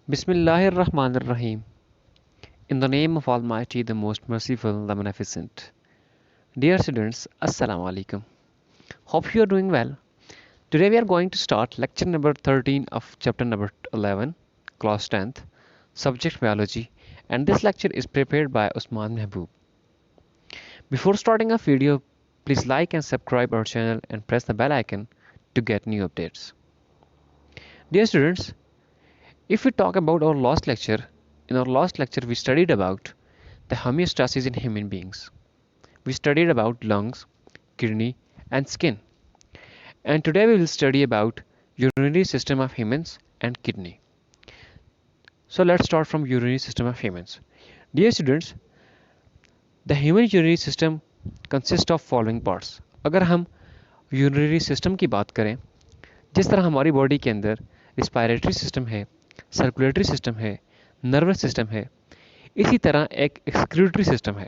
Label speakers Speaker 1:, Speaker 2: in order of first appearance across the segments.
Speaker 1: Bismillahirrahmanirrahim. In the name of Almighty, the most merciful, the beneficent. Dear students, Assalamu alaikum. Hope you are doing well. Today we are going to start lecture number 13 of chapter number 11, class 10th, subject biology, and this lecture is prepared by Usman Mehboob. Before starting our video, please like and subscribe our channel and press the bell icon to get new updates. Dear students, if we talk about our last lecture, in our last lecture we studied about the homeostasis in human beings. We studied about lungs, kidney and skin. And today we will study about urinary system of humans and kidney. So let's start from urinary system of humans. Dear students, the human urinary system consists of following parts. अगर हम urinary system की बात करें, जिस तरह हमारी body के अंदर respiratory system है, सर्कुलेटरी सिस्टम है, नर्वस सिस्टम है, इसी तरह एक एक्सक्रीटरी सिस्टम है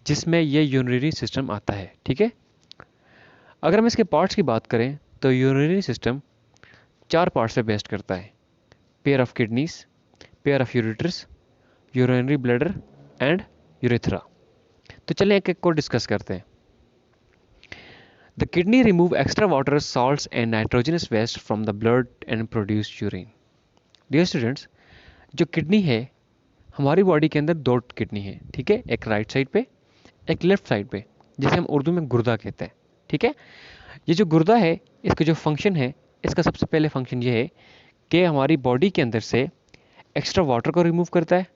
Speaker 1: जिसमें ये यूरिनरी सिस्टम आता है. ठीक है, अगर हम इसके पार्ट्स की बात करें तो यूरिनरी सिस्टम 4 पार्ट्स पे बेस्ड करता है: pair of kidneys, pair of ureters, urinary bladder and urethra. तो चलें एक एक को डिस्कस करते हैं. The kidney remove extra water, salts and nitrogenous waste from the blood and produce urine. Dear students, जो किडनी है, हमारी बॉडी के अंदर 2 किडनी है. ठीक है, एक राइट साइड पे, एक लेफ्ट साइड पे, जिसे हम उर्दू में गुर्दा कहते हैं. ठीक है, ये जो गुर्दा है, इसका जो फंक्शन है, इसका सबसे पहले फंक्शन ये है कि हमारी बॉडी के अंदर से एक्स्ट्रा वाटर को रिमूव करता है,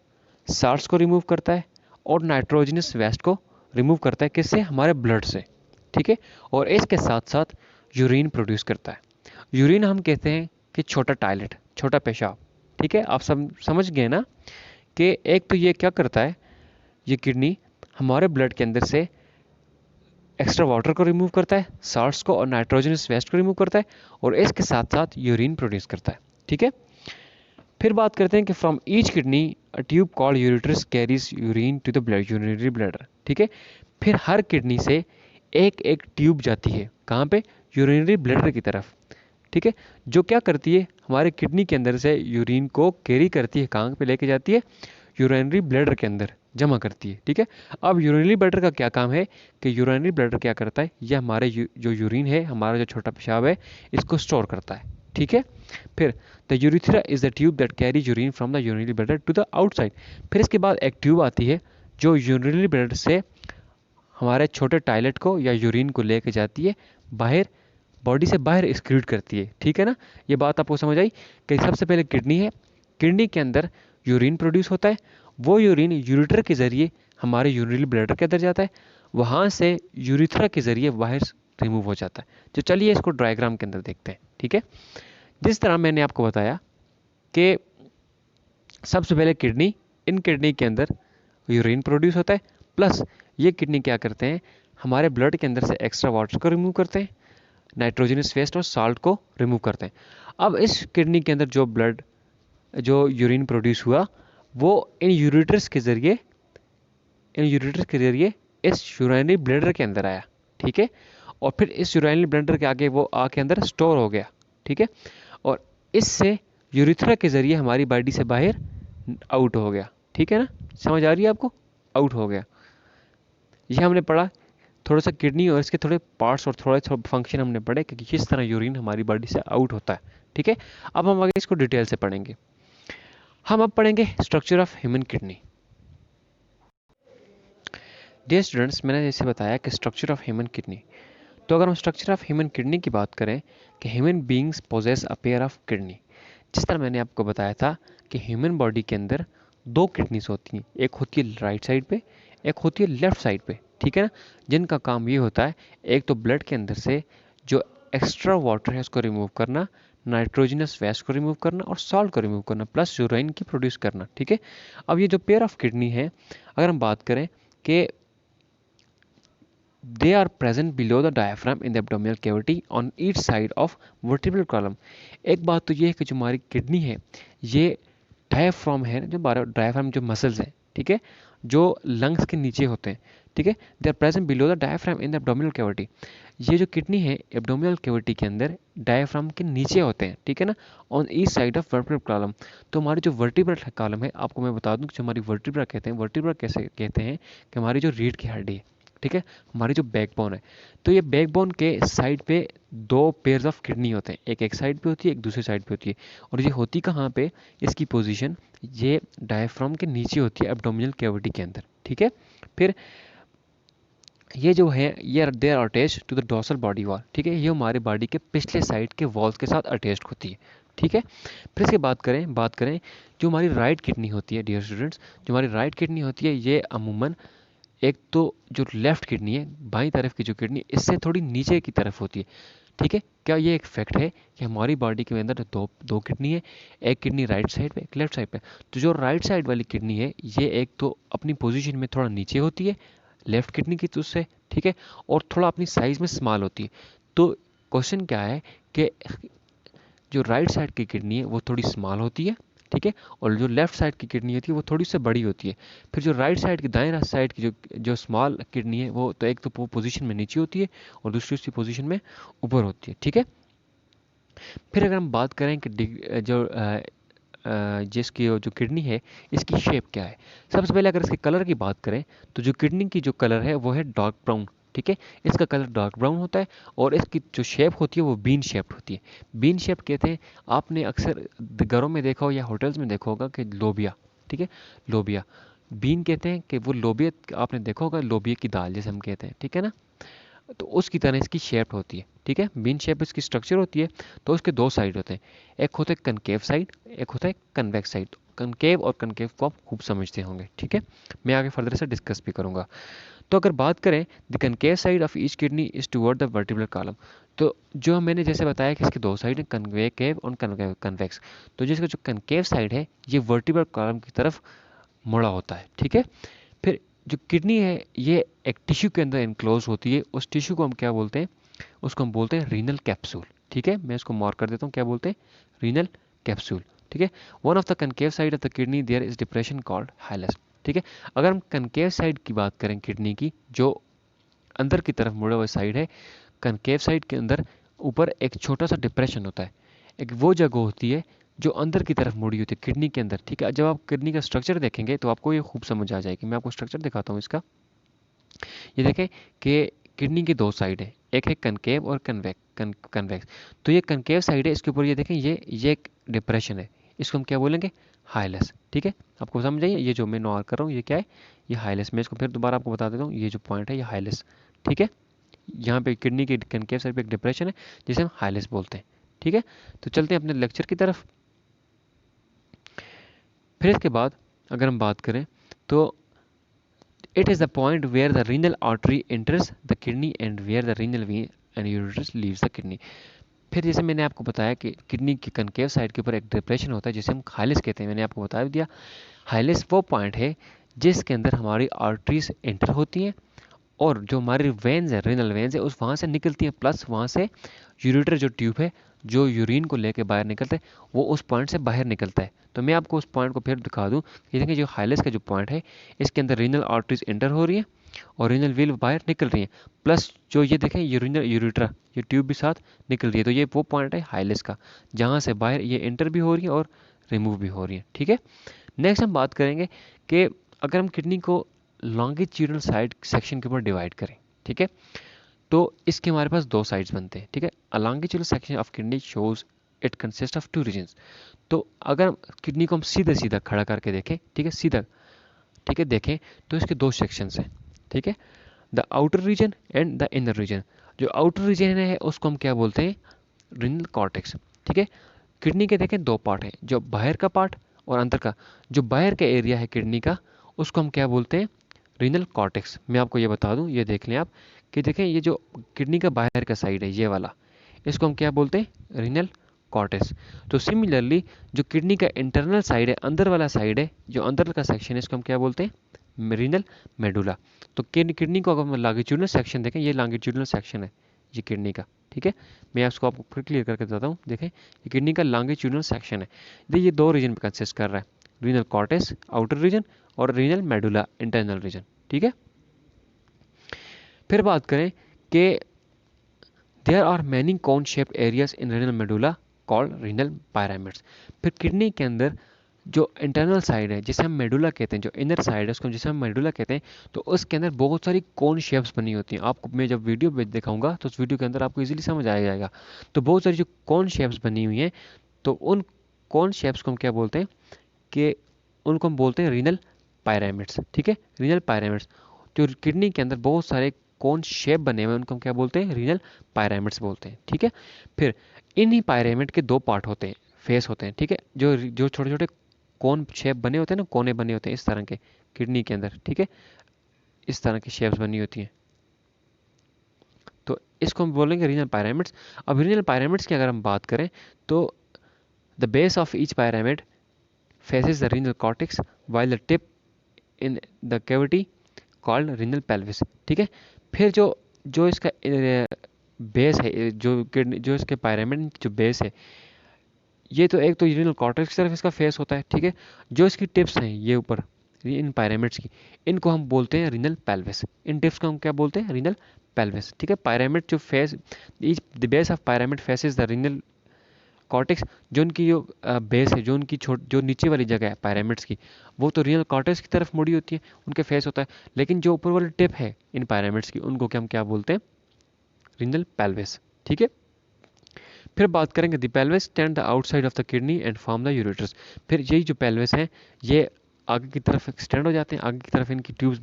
Speaker 1: साल्ट्स को रिमूव करता है और नाइट्रोजनस वेस्ट को रिमूव करता है. किससे? हमारे ब्लड से. ठीक है, और इसके साथ साथ यूरिन प्रोड्यूस करता है. यूरिन हम कहते हैं कि छोटा टॉयलेट, छोटा पेशाब. ठीक है, आप सब समझ गए ना कि एक तो ये क्या करता है, ये किडनी हमारे ब्लड के अंदर से एक्स्ट्रा वाटर को रिमूव करता है, साल्ट्स को और नाइट्रोजनस वेस्ट को रिमूव करता है और इसके साथ साथ यूरिन प्रोड्यूस करता है. ठीक है, फिर बात करते हैं कि from each kidney a tube called ureters carries urine to the blood, urinary bladder. ठीक है, फिर हर किडनी से एक एक ट्यूब जाती है. कहाँ पे? यूरिनरी ब्लैडर की तरफ. ठीक है, जो क्या करती है, हमारे किडनी के अंदर से यूरिन को कैरी करती है. कहाँ पे लेके जाती है? यूरिनरी ब्लैडर के अंदर जमा करती है. ठीक है, अब यूरिनरी ब्लैडर का क्या काम है कि यूरिनरी ब्लैडर क्या करता है, यह हमारे जो यूरिन है, हमारा जो छोटा पेशाब है, इसको स्टोर करता है. ठीक है, फिर the urethra is the tube that carry urine from the urinary bladder to the outside. फिर इसके बाद एक ट्यूब आती है जो यूरिनरी ब्लैडर से हमारे छोटे टॉयलेट को या यूरिन को लेके जाती है बाहर, बॉडी से बाहर एक्सक्रीट करती है. ठीक है ना, ये बात आपको समझ आई कि सबसे पहले किडनी है, किडनी के अंदर यूरिन प्रोड्यूस होता है, वो यूरिन यूरेटर के ज़रिए हमारे यूरिनरी ब्लैडर के अंदर जाता है, वहाँ से यूरिथ्रा के ज़रिए बाहर रिमूव हो जाता है. तो चलिए इसको डायग्राम के अंदर देखते हैं. ठीक है, जिस तरह मैंने आपको बताया कि सबसे पहले किडनी, इन किडनी के अंदर यूरिन प्रोड्यूस होता है, प्लस ये किडनी क्या करते हैं, हमारे ब्लड के अंदर से एक्स्ट्रा वाटर को रिमूव करते हैं, नाइट्रोजनस वेस्ट और साल्ट को रिमूव करते हैं. अब इस किडनी के अंदर जो यूरिन प्रोड्यूस हुआ, वो इन यूरेटर्स के ज़रिए इस यूरिनरी ब्लैडर के अंदर आया. ठीक है, और फिर इस यूरिनरी ब्लैडर के आगे वो आके अंदर स्टोर हो गया. ठीक है, और इससे यूरिथ्रा के ज़रिए हमारी बॉडी से बाहर आउट हो गया. ठीक है ना, समझ आ रही है आपको? आउट हो गया. ये हमने पढ़ा थोड़ा सा किडनी और इसके थोड़े पार्ट्स और थोड़ा फंक्शन हमने पढ़े कि किस तरह यूरिन हमारी बॉडी से आउट होता है. ठीक है, अब हम आगे इसको डिटेल से पढ़ेंगे. हम अब पढ़ेंगे structure of human kidney. Dear students, मैंने जैसे बताया कि स्ट्रक्चर ऑफ ह्यूमन किडनी, तो अगर हम स्ट्रक्चर ऑफ ह्यूमन किडनी की बात करें कि human beings possess a pair of kidney, जिस तरह मैंने आपको बताया था कि ह्यूमन बॉडी के अंदर 2 किडनीज होती हैं, एक होती है राइट साइड पे, एक होती है लेफ्ट साइड पे. ठीक है ना, जिनका काम ये होता है, एक तो ब्लड के अंदर से जो एक्स्ट्रा वाटर है उसको रिमूव करना, नाइट्रोजनस वेस्ट को रिमूव करना और सॉल्ट को रिमूव करना, प्लस यूरिन की प्रोड्यूस करना. ठीक है, अब ये जो पेयर ऑफ किडनी है, अगर हम बात करें कि they are present below the diaphragm in the abdominal cavity on each side of vertebral column. एक बात तो ये है कि जो हमारी किडनी है, ये डायफ्राम है, जो हमारा डायफ्राम जो मसल्स हैं, ठीक है, जो लंग्स के नीचे होते हैं. ठीक है, they are present below the diaphragm in the abdominal cavity. ये जो किडनी है एब्डोमिनल कैविटी के अंदर डायफ्राम के नीचे होते हैं, ठीक है ना, on each side of vertebral column. तो हमारी जो वर्टिब्रल कॉलम है, आपको मैं बता दूं कि जो हमारी वर्टिब्रा कहते हैं, वर्टिब्रा कैसे कहते हैं कि हमारी जो रीढ़ की हड्डी है, ठीक है, हमारी जो बैकबोन है, तो ये बैकबोन के साइड पे दो पेयर्स ऑफ किडनी होते हैं, एक साइड पे होती है, एक दूसरी साइड पे होती है। और ये होती कहाँ पे, इसकी पोजीशन ये डायफ्राम के नीचे होती है एब्डोमिनल कैविटी के अंदर, ठीक है। फिर ये जो है ये they are attach to the dorsal body wall, ठीक है, ये हमारे बॉडी के पिछले साइड के वॉल्स के साथ अटैच्ड होती है, ठीक है। फिर इसके बात करें जो हमारी राइट किडनी होती है डियर स्टूडेंट्स, जो हमारी राइट किडनी होती है ये अमूमन एक तो जो लेफ्ट किडनी है, बाईं तरफ की जो किडनी, इससे थोड़ी नीचे की तरफ होती है, ठीक है। क्या ये एक फैक्ट है कि हमारी बॉडी के अंदर दो दो किडनी है, एक किडनी राइट साइड पे, एक लेफ्ट साइड पे। तो जो राइट साइड वाली किडनी है ये एक तो अपनी पोजीशन में थोड़ा नीचे होती है लेफ्ट किडनी की तुझसे, ठीक है, और थोड़ा अपनी साइज में स्मॉल होती है। तो क्वेश्चन क्या है कि जो राइट साइड की किडनी है वो थोड़ी स्मॉल होती है, ठीक है, और जो लेफ्ट साइड की किडनी होती है वो थोड़ी सी बड़ी होती है। फिर जो राइट साइड की दाएं साइड की जो जो स्मॉल किडनी है वो तो एक तो पोजीशन में नीचे होती है और दूसरी उसकी पोजीशन में ऊपर होती है, ठीक है। फिर अगर हम बात करें कि जिसकी जो किडनी है इसकी शेप क्या है, सबसे पहले अगर इसके कलर की बात करें तो जो किडनी की जो कलर है वो है डार्क ब्राउन, ठीक है, इसका कलर डार्क ब्राउन होता है। और इसकी जो शेप होती है वो बीन शेप्ड होती है। बीन शेप कहते हैं, आपने अक्सर घरों में देखा हो या होटल्स में देखा होगा कि लोबिया, ठीक है, लोबिया बीन कहते हैं कि वो लोबिया आपने देखा होगा, लोबिया की दाल जैसे हम कहते हैं, ठीक है ना, तो उसकी तरह इसकी शेप होती है, ठीक है, बीन शेप इसकी स्ट्रक्चर होती है। तो उसके दो साइड होते हैं, एक होता है कनकेव साइड, एक होता है कन्वेक्स साइड। कनकेव और कनकेव को आप खूब समझते होंगे, ठीक है, मैं आगे फर्दर से डिस्कस भी करूंगा। तो अगर बात करें the concave side of each kidney is toward the vertebral column, तो जो मैंने जैसे बताया कि इसके दो साइड हैं, कन्वेकेव और कन्वेक्स। तो जिसका जो कनकेव साइड है ये वर्टिब्रल कॉलम की तरफ मुड़ा होता है, ठीक है। फिर जो किडनी है ये एक टिश्यू के अंदर इनक्लोज होती है, उस टिश्यू को हम क्या बोलते हैं, उसको हम बोलते हैं रीनल कैप्सूल, ठीक है, मैं इसको मार्क कर देता हूँ, क्या बोलते हैं, रीनल कैप्सूल, ठीक है। One of the concave side of the kidney there is depression called hilus, ठीक है। अगर हम कनकेव साइड की बात करें किडनी की, जो अंदर की तरफ मुड़ा हुआ साइड है, कनकेव साइड के अंदर ऊपर एक छोटा सा डिप्रेशन होता है, एक वो जगह होती है जो अंदर की तरफ मुड़ी होती है किडनी के अंदर, ठीक है। जब आप किडनी का स्ट्रक्चर देखेंगे तो आपको ये खूब समझ आ जाएगी, मैं आपको स्ट्रक्चर दिखाता हूँ इसका। ये देखें कि किडनी की दो साइड है, एक है कनकेव और कन्वेक्स। तो ये कनकेव साइड है, इसके ऊपर ये देखें ये एक डिप्रेशन है, इसको हम क्या बोलेंगे, हाइलस, ठीक है। आपको समझ आइए, ये जो मैं नॉर कर रहा हूँ ये क्या है, ये हाइलस। मैं इसको फिर दोबारा आपको बता देता हूँ, ये जो पॉइंट है ये हाइलस, ठीक है। यहाँ पे किडनी की कनकेव साइड पे एक डिप्रेशन है जिसे हम हाइलस बोलते हैं, ठीक है। तो चलते हैं अपने लेक्चर की तरफ। फिर इसके बाद अगर हम बात करें तो it is the point where the renal artery enters the kidney and where the renal vein and ureter leaves the kidney। फिर जैसे मैंने आपको बताया कि किडनी की कनकेव साइड के ऊपर एक डिप्रेशन होता है जिसे हम हाइलिस कहते हैं, मैंने आपको बता दिया। हाइलिस वो पॉइंट है जिसके अंदर हमारी आर्टरीज एंटर होती हैं और जो हमारी वेन्स है, रेनल वेन्स है, उस वहाँ से निकलती है, प्लस वहाँ से यूरेटर जो ट्यूब है जो यूरिन को लेके बाहर निकलता है वो उस पॉइंट से बाहर निकलता है। तो मैं आपको उस पॉइंट को फिर दिखा दूँ कि देखिए जो हाइलस का जो पॉइंट है इसके अंदर रीनल आर्टरीज एंटर हो रही है और रीनल व्हील बाहर निकल रही है, प्लस जो ये देखें यूरिनल यूरेट्रा ये ट्यूब भी साथ निकल रही है। तो ये वो पॉइंट है हाइलस का जहाँ से बाहर ये एंटर भी हो रही है और रिमूव भी हो रही है, ठीक है। नेक्स्ट हम बात करेंगे कि अगर हम किडनी को लॉन्गिट्यूडनल साइड सेक्शन के ऊपर डिवाइड करें, ठीक है, तो इसके हमारे पास दो साइड्स बनते हैं, ठीक है। A longitudinal section of kidney shows it consist of two reasons. तो अगर किडनी को हम सीधा सीधा खड़ा करके देखें, ठीक है, सीधा, ठीक है, देखें तो इसके दो सेक्शंस हैं, ठीक है, the outer region and the inner region. जो आउटर रीजन है उसको हम क्या बोलते हैं, रीनल कॉर्टेक्स, ठीक है। किडनी के देखें दो पार्ट हैं, जो बाहर का पार्ट और अंदर का। जो बाहर का एरिया है किडनी का उसको हम क्या बोलते हैं, रीनल कॉर्टेक्स। मैं आपको ये बता दूं, ये देख लें आप कि देखें ये जो किडनी का बाहर का साइड है ये वाला, इसको हम क्या बोलते हैं, रीनल कॉर्टेक्स। तो सिमिलरली जो किडनी का इंटरनल साइड है, अंदर वाला साइड है, जो अंदर का सेक्शन है, इसको हम क्या बोलते हैं, रीनल मेडुला। तो किडनी को अगर हम लॉन्गिट्यूडनल सेक्शन देखें, ये लॉन्गिट्यूडनल सेक्शन है ये किडनी का, ठीक है। मैं इसको आपको फिर क्लियर करके बताता हूँ। देखें ये किडनी का लॉन्गिट्यूडनल सेक्शन है, ये दो रीजन पे कंसिस्ट कर रहा है, रीनल कॉर्टेक्स आउटर रीजन और रीनल मेडुला इंटरनल रीजन, ठीक है। फिर बात करें कि there are many cone shaped areas in renal medulla called renal pyramids. फिर किडनी के अंदर जो इंटरनल साइड है जिसे हम मेडुला कहते हैं, जो इनर साइड है उसको जिसे हम मेडुला कहते हैं, तो उसके अंदर बहुत सारी कोन शेप्स बनी होती हैं। आपको मैं जब वीडियो पे दिखाऊंगा तो उस वीडियो के अंदर आपको इजीली समझ आ जाएगा। तो बहुत सारी जो कोन शेप्स बनी हुई हैं, तो उन कोन शेप्स को हम क्या बोलते हैं कि उनको हम बोलते हैं रीनल पायरामिड्स। ठीक है, रीनल पायरामिड्स। जो किडनी के अंदर बहुत सारे कोन शेप बने हुए हैं उनको हम क्या बोलते हैं, रीनल पायरामिड्स बोलते हैं। ठीक है, फिर इन्हीं पायरामिड के दो पार्ट होते हैं, फेस होते हैं। ठीक है, जो जो छोटे छोटे कोन शेप बने होते हैं ना, कोने बने होते हैं इस तरह के किडनी के अंदर। ठीक है, इस तरह की शेप्स बनी होती हैं, तो इसको हम बोलेंगे रीनल पायरामिड्स। अब रीनल पायरामिड्स की अगर हम बात करें तो the base of each pyramid faces the renal cortex while the tip in the cavity called renal pelvis। ठीक है, फिर जो जो इसका बेस है, जो इसके पायरामिड जो बेस है, ये तो एक तो रीनल कॉर्टेक्स की तरफ इसका फेस होता है। ठीक है, जो इसकी टिप्स हैं ये ऊपर इन पायरामिड्स की, इनको हम बोलते हैं रीनल पेल्विस। इन टिप्स को हम क्या बोलते हैं, रीनल पेल्विस। ठीक है, पायरामिड जो face, each the base of pyramid faces the renal cortex. जो उनकी जो बेस है, जो उनकी जो नीचे वाली जगह है पायरामिड्स की, वो तो रीनल कॉर्टेक्स की तरफ मुड़ी होती है, उनके फेस होता है। लेकिन जो ऊपर वाली टिप है इन पायरामिड्स की, उनको क्या हम क्या बोलते हैं, रीनल पेल्विस। ठीक है, फिर बात करेंगे the pelvis stand the outside of the kidney and form the ureters. फिर यही जो पेल्विस हैं ये आगे की तरफ एक्सटेंड हो जाते हैं, आगे की तरफ इनकी ट्यूब्स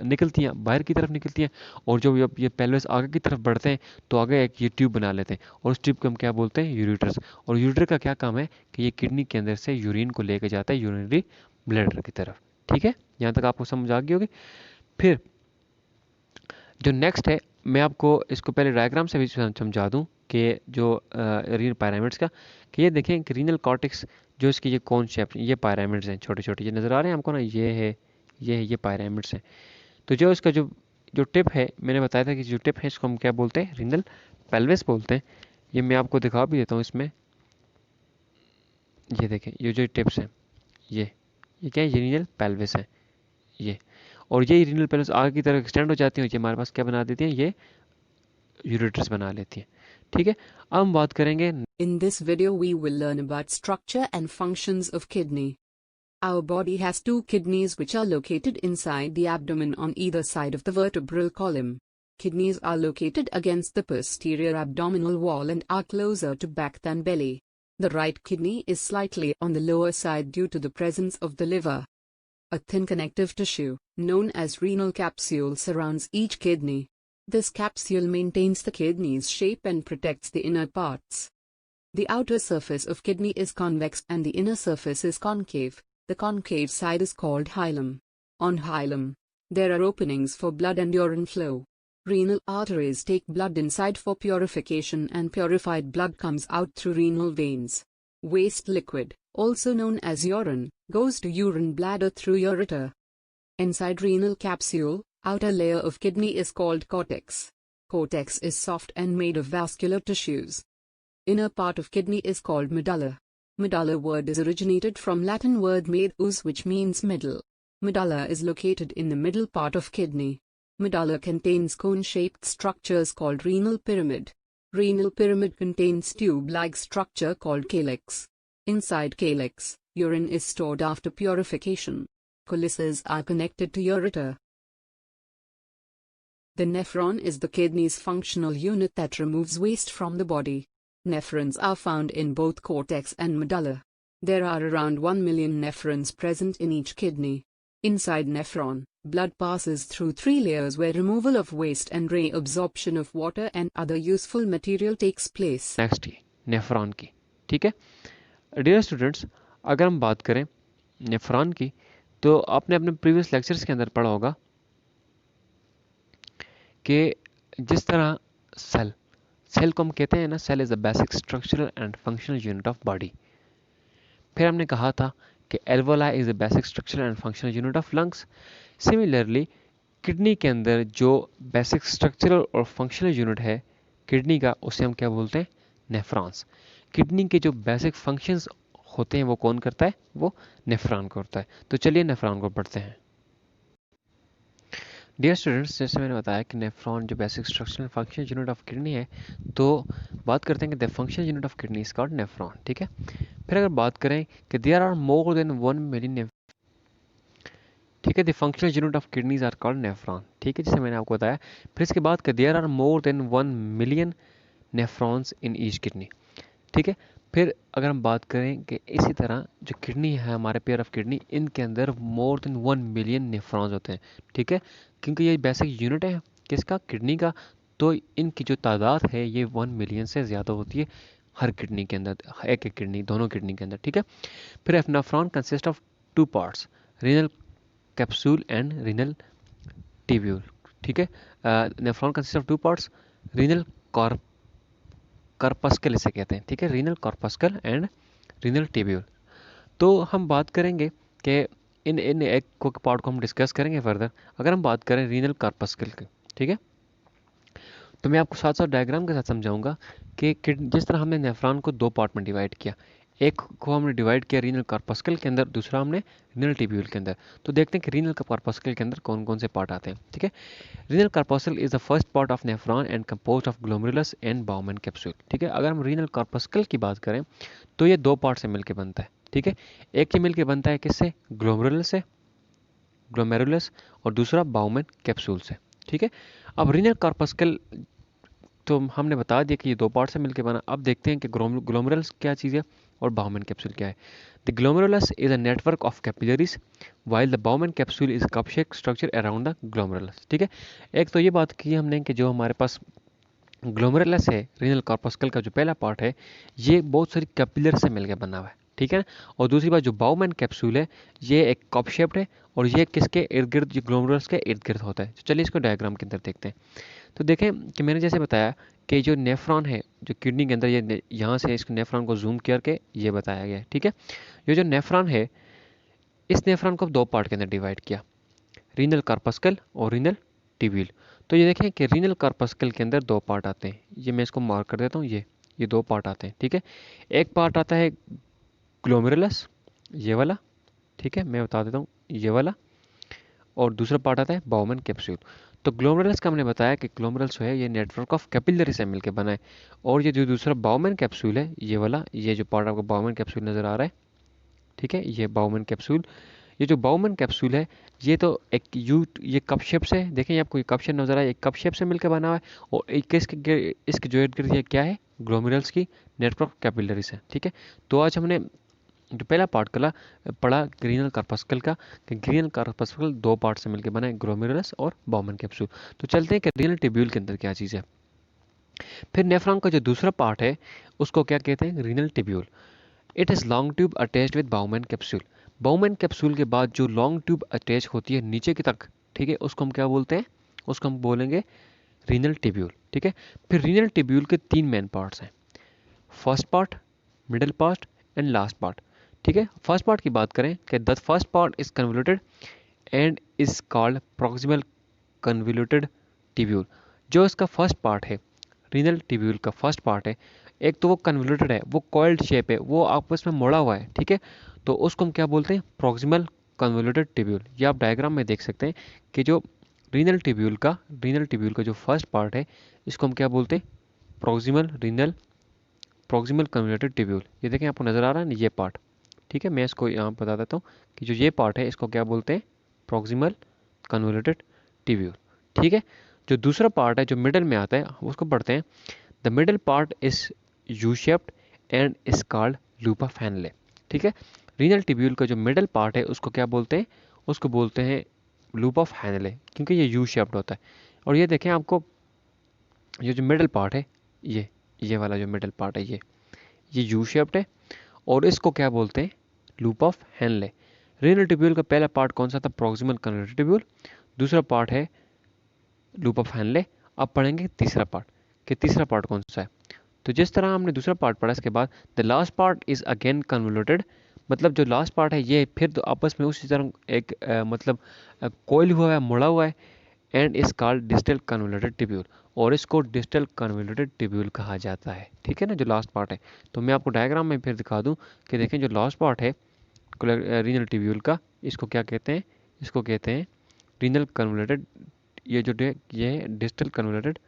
Speaker 1: निकलती हैं, बाहर की तरफ निकलती हैं। और जो ये पेल्विस आगे की तरफ बढ़ते हैं तो आगे एक ये ट्यूब बना लेते हैं, और उस ट्यूब को हम क्या बोलते हैं, यूरेटर्स। और यूरेटर का क्या काम है कि ये किडनी के अंदर से यूरिन को लेकर जाता है यूरिनरी ब्लैडर की तरफ। ठीक है, यहाँ तक आपको समझ आ गई होगी। फिर जो नेक्स्ट है, मैं आपको इसको पहले डायग्राम से भी समझा दूं कि जो रीनल पायरामिड्स का, कि ये देखें कि रीनल कॉर्टेक्स जो इसकी ये कौन शेप, ये पायरामिड्स हैं छोटे छोटे, ये नज़र आ रहे हैं हमको ना, ये है, ये पायरामिड्स हैं। तो जो इसका जो जो टिप है, मैंने बताया था कि जो टिप है इसको हम क्या बोलते हैं, रीनल पेल्विस बोलते हैं। ये मैं आपको दिखा भी देता हूँ इसमें, ये देखें ये जो टिप्स हैं, ये क्या है, ये रीनल पेल्विस है ये। और ये रीनल पेल्विस आगे की तरफ एक्सटेंड हो जाती है, ये हमारे पास क्या बना देती हैं, ये यूरेटर्स बना लेती हैं। ठीक है, अब हम बात करेंगे।
Speaker 2: In this video we will learn about structure and functions of kidney. Our body has two kidneys which are located inside the abdomen on either side of the vertebral column. Kidneys are located against the posterior abdominal wall and are closer to back than belly. The right kidney is slightly on the lower side due to the presence of the liver. A thin connective tissue, known as renal capsule, surrounds each kidney. This capsule maintains the kidney's shape and protects the inner parts. The outer surface of kidney is convex and the inner surface is concave. The concave side is called hilum. On hilum, there are openings for blood and urine flow. Renal arteries take blood inside for purification and purified blood comes out through renal veins. Waste liquid, also known as urine, goes to urine bladder through ureter. Inside renal capsule, outer layer of kidney is called cortex. Cortex is soft and made of vascular tissues. Inner part of kidney is called medulla. Medulla word is originated from Latin word medus which means middle. Medulla is located in the middle part of kidney. Medulla contains cone-shaped structures called renal pyramid. Renal pyramid contains tube-like structure called calyx. Inside calyx, urine is stored after purification. Calyces are connected to ureter. The nephron is the kidney's functional unit that removes waste from the body. Nephrons are found in both cortex and medulla. There are around 1 million nephrons present in each kidney. Inside nephron, blood passes through 3 layers where removal of waste and reabsorption of water and other useful material takes place.
Speaker 1: Next ये nephron की। ठीक है dear students, अगर हम बात करें nephron की, तो आपने अपने प्रीवियस लेक्चर्स के अंदर पढ़ा होगा कि जिस तरह सेल को हम कहते हैं ना, cell is the basic structural and functional unit of body. फिर हमने कहा था कि alveoli is the basic structural and functional unit of lungs. Similarly kidney के अंदर जो बेसिक स्ट्रक्चरल और फंक्शनल यूनिट है किडनी का, उसे हम क्या बोलते हैं, नेफ्रॉन्स। किडनी के जो बेसिक फंक्शंस होते हैं वो कौन करता है, वो नेफ्रॉन करता है। तो चलिए नेफ्रॉन को पढ़ते हैं। डियर स्टूडेंट्स, जैसे मैंने बताया कि नेफ्रॉन जो basic structural function unit of kidney है, तो बात करते हैं कि the function unit of kidney is called nephron. ठीक है, फिर अगर बात करें कि there are more than 1 million, ठीक है, the functional unit of kidneys are called nephron. ठीक है, जैसे मैंने आपको बताया। फिर इसके बाद कि there are more than 1 million nephrons in each kidney. ठीक है, फिर अगर हम बात करें कि इसी तरह जो किडनी है, हमारे पेयर ऑफ किडनी, इनके अंदर मोर देन 1 मिलियन नेफ्रॉन्स होते हैं। ठीक है, क्योंकि ये बेसिक यूनिट है किसका, किडनी का, तो इनकी जो तादाद है ये 1 मिलियन से ज़्यादा होती है हर किडनी के अंदर, एक एक किडनी, दोनों किडनी के अंदर। ठीक है, फिर nephron consist of 2 parts, renal capsule and renal tubule. ठीक है, nephron consist of 2 parts, renal corpuscle इसे कहते हैं। ठीक है, renal corpuscle and renal tubule. तो हम बात करेंगे कि इन इन एक को पार्ट को हम डिस्कस करेंगे फर्दर। अगर हम बात करें रीनल कॉर्पस्कल की, ठीक है, तो मैं आपको साथ साथ डायग्राम के साथ समझाऊंगा कि जिस तरह हमने नेफ्रॉन को 2 पार्ट में डिवाइड किया, एक को हमने डिवाइड किया रीनल कॉर्पस्कल के अंदर, दूसरा हमने रीनल टिब्यूल के अंदर। तो देखते हैं कि रीनल कॉर्पस्कल के अंदर कौन कौन से पार्ट आते हैं। ठीक है, renal corpuscle is the first part of nephron and composed of glomerulus and Bowman capsule. ठीक है, अगर हम रीनल कॉर्पस्कल की बात करें तो ये 2 पार्ट से मिलकर बनता है। ठीक है, एक ये मिलकर बनता है किससे, ग्लोमेरुलस से, ग्लोमेरुलस, और दूसरा बाउमैन कैप्सूल से। ठीक है, अब रीनल कॉर्पस्कल तो हमने बता दिया कि ये 2 पार्ट से मिलकर बना। अब देखते हैं कि ग्लोमेरुलस क्या चीज़ है और बाउमैन कैप्सूल क्या है। The glomerulus is a network of capillaries while the Bowman capsule is cup shape structure around the glomerulus. ठीक है, एक तो ये बात की हमने कि जो हमारे पास ग्लोमेरुलस है, रीनल कॉर्पस्कल का जो पहला पार्ट है, ये बहुत सारी कैपिलर से मिलकर बना हुआ है। ठीक है ना, और दूसरी बात जो बाउमैन कैप्सूल है, ये एक कप शेप्ड है और ये किसके इर्द गिर्द, ग्लोमेरुलस के इर्द गिर्द होता है। तो चलिए इसको डायग्राम के अंदर देखते हैं। तो देखें कि मैंने जैसे बताया कि जो नेफ्रॉन है जो किडनी के अंदर, ये यहाँ से इस नेफ्रॉन को जूम करके ये बताया गया है। ठीक है, ये जो नेफ्रॉन है, इस नेफ्रॉन को 2 पार्ट के अंदर डिवाइड किया, रीनल कॉर्पस्कल और रीनल टिब्यूल। तो ये देखें कि रीनल कॉर्पस्कल के अंदर 2 पार्ट आते हैं, ये मैं इसको मार्क कर देता हूँ, ये 2 पार्ट आते हैं। ठीक है, एक पार्ट आता है ग्लोमेरुलस, ये वाला, ठीक है, मैं बता देता हूँ, ये वाला, और दूसरा पार्ट आता है बाउमैन कैप्सूल। तो ग्लोमेरुलस का हमने बताया कि ग्लोमेरुलस जो है ये नेटवर्क ऑफ कैपिलरी से मिलकर बना है, और ये जो दूसरा बाउमैन कैप्सूल है, ये वाला, ये जो पार्ट आपको बाउमैन कैप्सूल नज़र आ रहा है, ठीक है, ये बाउमैन कैप्सूल, ये जो बाउमैन कैप्सूल है, ये तो एक ये कप शेप से, देखें आपको ये कप शेप नजर आया, एक कप शेप से मिलकर बना हुआ है, और एक इसके जो इर्द गिर्द ये क्या है, ग्लोमेरुलस की नेटवर्क कैपिलरीज है। ठीक है, तो आज हमने जो पहला पार्ट पढ़ा रीनल कॉर्पस्कल का, कि रीनल कॉर्पस्कल 2 पार्ट से मिलकर बना है, ग्लोमेरुलस और बाउमैन कैप्सूल। तो चलते हैं कि रीनल टिब्यूल के अंदर क्या चीज़ है। फिर नेफ्रॉन का जो दूसरा पार्ट है उसको क्या कहते हैं, renal tubule. It is long tube attached with Bowman capsule. Bowman capsule के बाद जो लॉन्ग ट्यूब अटैच होती है नीचे की तक, ठीक है, उसको हम क्या बोलते हैं, उसको हम बोलेंगे रीनल टिब्यूल। ठीक है, फिर रीनल टिब्यूल के 3 मेन पार्ट्स हैं, first part, middle part and last part. ठीक है, फर्स्ट पार्ट की बात करें कि the first part is convoluted and is called proximal convoluted tubule. जो इसका फर्स्ट पार्ट है, रीनल टिब्यूल का फर्स्ट पार्ट है, एक तो वो कन्वोल्यूटेड है, वो कॉइल्ड शेप है, वो आपस में मुड़ा हुआ है। ठीक है, तो उसको हम क्या बोलते हैं, प्रॉक्सिमल कन्वोल्यूटेड टिब्यूल। ये आप डायग्राम में देख सकते हैं कि जो रीनल टिब्यूल का जो फर्स्ट पार्ट है, इसको हम क्या बोलते हैं, प्रॉक्सिमल कन्वोल्यूटेड टिब्यूल। ये देखें आपको नज़र आ रहा है ना, ये पार्ट। ठीक है, मैं इसको यहाँ बता देता हूँ कि जो ये पार्ट है इसको क्या बोलते हैं, प्रॉक्सिमल कन्वोल्यूटेड टिब्यूल। ठीक है, जो दूसरा पार्ट है जो मिडल में आता है उसको पढ़ते हैं, the middle part is U shaped and is called loop of Henle. ठीक है, रीनल टिब्यूल का जो मिडल पार्ट है उसको क्या बोलते हैं, उसको बोलते हैं लूप ऑफ हैनले, क्योंकि ये यू शेप्ड होता है। और ये देखें आपको, ये जो मिडल पार्ट है, ये वाला जो मिडल पार्ट है, ये यू शेप्ड है, और इसको क्या बोलते हैं, loop of Henle. Renal tubule का पहला पार्ट कौन सा था, प्रॉक्सिमल कन्वोल्यूटेड टिब्यूल, दूसरा पार्ट है लूप ऑफ हैनले। अब पढ़ेंगे तीसरा पार्ट, कि तीसरा पार्ट कौन सा है। तो जिस तरह हमने दूसरा पार्ट पढ़ा, इसके बाद the last part is again convoluted, मतलब जो लास्ट पार्ट है ये फिर तो आपस में उसी तरह एक मतलब कोइल हुआ है, मुड़ा हुआ है, and is called distal convoluted tubule, और इसको डिस्टल कन्वोल्यूटेड टिब्यूल कहा जाता है। ठीक है ना, जो लास्ट पार्ट है। तो मैं आपको डायग्राम में फिर दिखा दूं कि देखें जो लास्ट पार्ट है रीनल टिब्यूल का, इसको क्या कहते हैं, इसको कहते हैं रीनल कन्वोल्यूटेड ये डिस्टल कन्वोल्यूटेड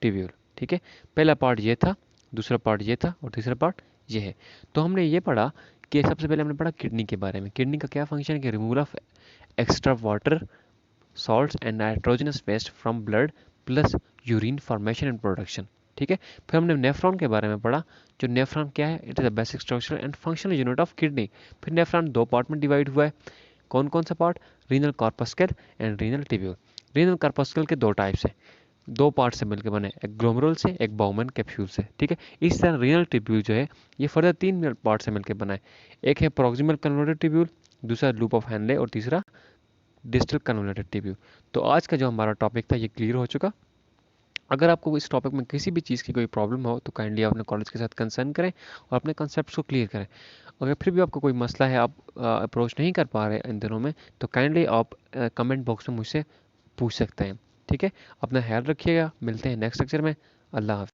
Speaker 1: ट्यूब्यूल। ठीक है, पहला पार्ट ये था, दूसरा पार्ट ये था और तीसरा पार्ट ये है। तो हमने ये पढ़ा कि सबसे पहले हमने पढ़ा किडनी के बारे में। किडनी का क्या फंक्शन है कि removal of extra water, salts and nitrogenous waste from blood plus urine formation and production. ठीक है, फिर हमने नेफ्रॉन के बारे में पढ़ा। जो नेफ्रॉन क्या है, it is a basic structure and functional unit of kidney. फिर नेफ्रॉन दो पार्ट में डिवाइड हुआ है। कौन कौन सा part? Renal corpuscle and renal tubule. Renal corpuscle के दो टाइप्स हैं, दो पार्ट से मिलकर बने, एक ग्लोमेरुल से, एक बाउमन कैप्सूल से। ठीक है, इस तरह रीनल ट्यूब्यूल जो है ये फर्दर तीन पार्ट से मिलकर बना है। एक है प्रॉक्सिमल कन्वर्टेड ट्यूब्यूल, दूसरा लूप ऑफ हैनले और तीसरा डिस्टल कन्वोल्यूटेड ट्यूब्यूल। तो आज का जो हमारा टॉपिक था ये क्लियर हो चुका। अगर आपको इस टॉपिक में किसी भी चीज़ की कोई प्रॉब्लम हो तो काइंडली अपने कॉलेज के साथ कंसर्न करें और अपने कॉन्सेप्ट्स को क्लियर करें। अगर फिर भी आपको कोई मसला है, आप अप्रोच नहीं कर पा रहे इन दिनों में, तो काइंडली आप कमेंट बॉक्स में मुझसे पूछ सकते हैं। ठीक है, अपना ख्याल रखिएगा, मिलते हैं नेक्स्ट लेक्चर में। अल्लाह हाफ़िज़।